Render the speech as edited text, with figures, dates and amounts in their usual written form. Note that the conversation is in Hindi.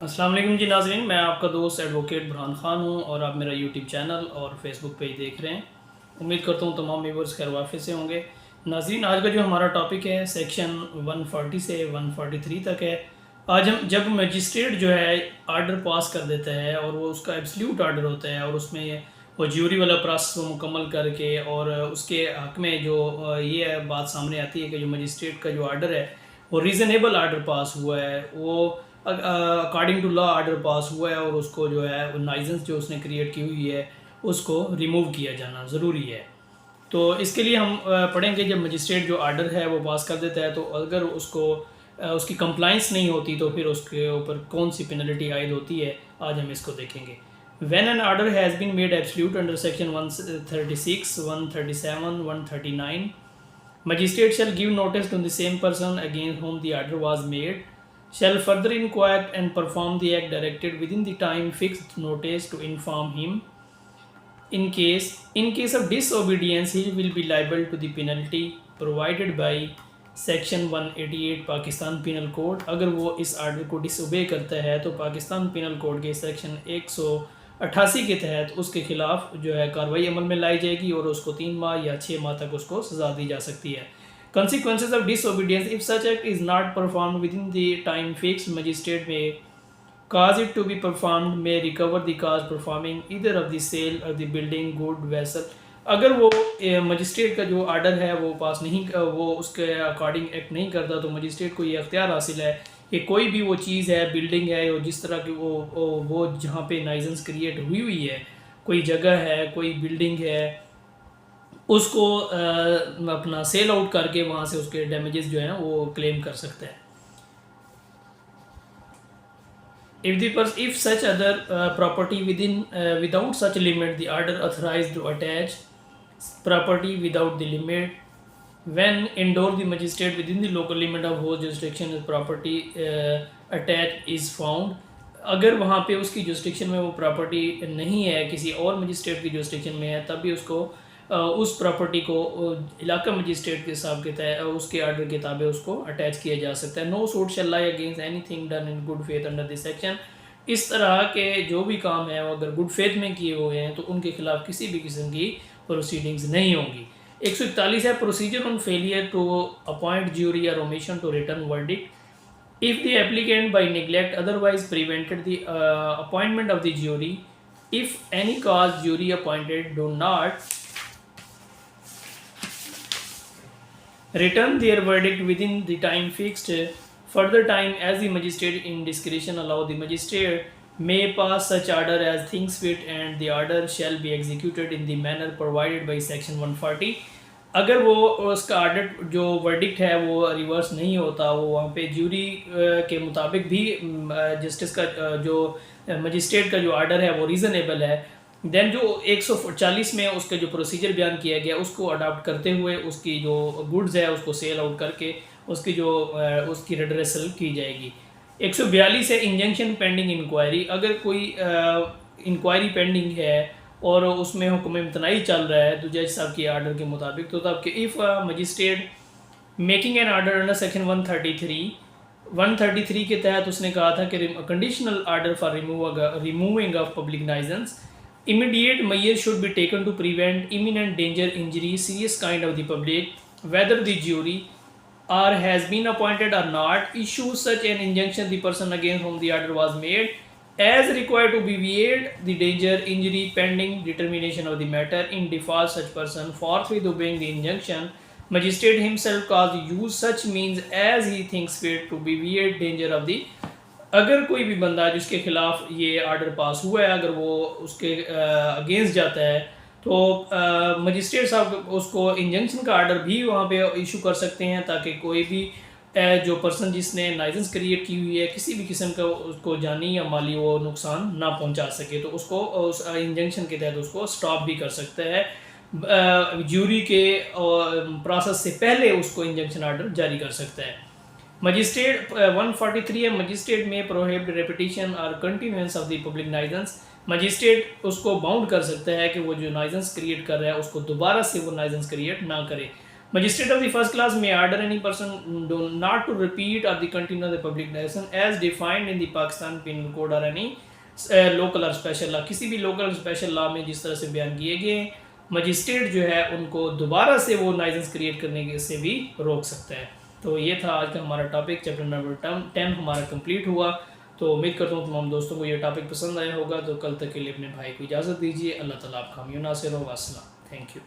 अस्सलाम वालेकुम जी नाज़रीन, मैं आपका दोस्त एडवोकेट बुरहान ख़ान हूँ और आप मेरा यूट्यूब चैनल और फेसबुक पेज देख रहे हैं। उम्मीद करता हूँ तमाम व्यूअर्स खैर वाफ़ियत से होंगे। नाज़रीन, आज का जो हमारा टॉपिक है सेक्शन 140 से 143 तक है। आज हम जब मजिस्ट्रेट जो है आर्डर पास कर देता है और वो उसका एब्सोल्यूट आर्डर होता है और उसमें वो ज्यूरी वाला प्रोसेस वो मुकम्मल करके और उसके हक़ में जो ये बात सामने आती है कि जो मजिस्ट्रेट का जो आर्डर है वो रीज़नेबल आर्डर पास हुआ है, वो according to law order pass हुआ है और उसको जो है वो नाइजेंस जो उसने क्रिएट की हुई है उसको रिमूव किया जाना ज़रूरी है। तो इसके लिए हम पढ़ेंगे जब मजिस्ट्रेट जो आर्डर है वो पास कर देता है तो अगर उसको उसकी कंप्लाइंस नहीं होती तो फिर उसके ऊपर कौन सी पेनल्टी आयद होती है, आज हम इसको देखेंगे। When an order has been made absolute under section 136, 137, 139, magistrate shall give notice to the same person against whom the order was made, shall further inquire and perform the act directed within the time fixed notice to inform him. In case of disobedience, he will be liable to the penalty provided by section 188 Pakistan penal code. अगर वो इस आर्डर को डिसोबे करता है तो पाकिस्तान पिनल कोड के सेक्शन 188 के तहत उसके खिलाफ जो है कार्रवाई अमल में लाई जाएगी और उसको 3 माह या 6 माह तक उसको सजा दी जा सकती है। Consequences of disobedience: if such act is not performed within the time fixed, magistrate may cause it to be performed, may recover the cause performing either of the sale or the building good vessel। अगर वो मजिस्ट्रेट का जो आर्डर है वो पास नहीं, वो उसके अकॉर्डिंग एक्ट नहीं करता तो मजिस्ट्रेट को ये अख्तियार हासिल है कि कोई भी वो चीज़ है, बिल्डिंग है और जिस तरह की वो जहाँ पे नाइजेंस क्रिएट हुई है, कोई जगह है, कोई बिल्डिंग है, उसको अपना सेल आउट करके वहाँ से उसके डैमेजेस जो हैं वो क्लेम कर सकता है। If such other property without such limit, the order authorized to attach property without the limit, when endorse the magistrate within the local limit of whose jurisdiction is property attached is found। अगर वहाँ पे उसकी जुरिस्डिक्शन में वो प्रॉपर्टी नहीं है, किसी और मजिस्ट्रेट की जुरिस्डिक्शन में है, तब भी उसको उस प्रॉपर्टी को इलाका मजिस्ट्रेट के हिसाब के तहत उसके आर्डर के ताबे उसको अटैच किया जा सकता है। No suit shall lie against anything done in good faith under this section. इस तरह के जो भी काम है वो अगर गुड फेथ में किए हुए हैं तो उनके खिलाफ किसी भी किस्म की प्रोसीडिंग्स नहीं होंगी। 141 है procedure on failure to appoint jury और omission to return verdict. If the applicant by neglect otherwise prevented the appointment of the jury, if any cause jury appointed do not return their verdict within the time fixed, further time as the magistrate in discretion allow, the magistrate may pass such order as thinks fit and the order shall be executed in the manner provided by section 140। अगर वो उसका आर्डर जो वर्डिक्ट है वो रिवर्स नहीं होता, वो वहाँ पे ज्यूरी के मुताबिक भी जस्टिस का जो मजिस्ट्रेट का जो आर्डर है वो रीज़नेबल है, देन जो 140 में उसका जो प्रोसीजर बयान किया गया उसको अडॉप्ट करते हुए उसकी जो गुड्स है उसको सेल आउट करके उसकी जो उसकी रेडरेसल की जाएगी। 142 है इंजंक्शन पेंडिंग इंक्वायरी। अगर कोई इंक्वायरी पेंडिंग है और उसमें हुक्म इम्तनाई चल रहा है तो जज साहब के आर्डर के मुताबिक, तो तब कि if magistrate making an order under section 133 के तहत उसने कहा था कि conditional order for removing of public nuisance, immediate measures should be taken to prevent imminent danger, injury, serious kind of the public, whether the jury or has been appointed or not, issue such an injunction the person against whom the order was made as required to alleviate the danger, injury pending determination of the matter. In default such person forthwith obeying the injunction, magistrate himself cause use such means as he thinks fit to alleviate danger of the। अगर कोई भी बंदा जिसके खिलाफ ये आर्डर पास हुआ है अगर वो उसके अगेंस्ट जाता है तो मजिस्ट्रेट साहब उसको इंजंक्शन का आर्डर भी वहाँ पे इशू कर सकते हैं ताकि कोई भी जो पर्सन जिसने नाइजेंस क्रिएट की हुई है किसी भी किस्म का उसको जानी या माली वो नुकसान ना पहुँचा सके, तो उसको उस इंजंक्शन के तहत उसको स्टॉप भी कर सकता है, ज्यूरी के प्रोसेस से पहले उसको इंजंक्शन आर्डर जारी कर सकता है। मजिस्ट्रेट 143 है मजिस्ट्रेट में प्रोहिबिट रेपिटेशन और continuance of the public nuisance. Magistrate उसको बाउंड कर सकता है कि वो जो नाइजेंस क्रिएट कर रहा है उसको दोबारा से वो नाइजेंस क्रिएट ना करे। Magistrate of the first class may order any person not to repeat or the continue the public license as defined in the Pakistan Penal Code or any local और स्पेशल लॉ, किसी भी लोकल और स्पेशल लॉ में जिस तरह से बयान किए गए हैं, मजिस्ट्रेट जो है उनको दोबारा से वो लाइसेंस क्रिएट करने के से भी रोक सकता है। तो ये था आज का हमारा टॉपिक, चैप्टर नंबर 10 हमारा कंप्लीट हुआ। तो उम्मीद करता हूँ तमाम दोस्तों को ये टॉपिक पसंद आया होगा। तो कल तक के लिए अपने भाई को इजाज़त दीजिए। अल्लाह ताला आप कामयाब नासिर हो। अस्सलाम, थैंक यू।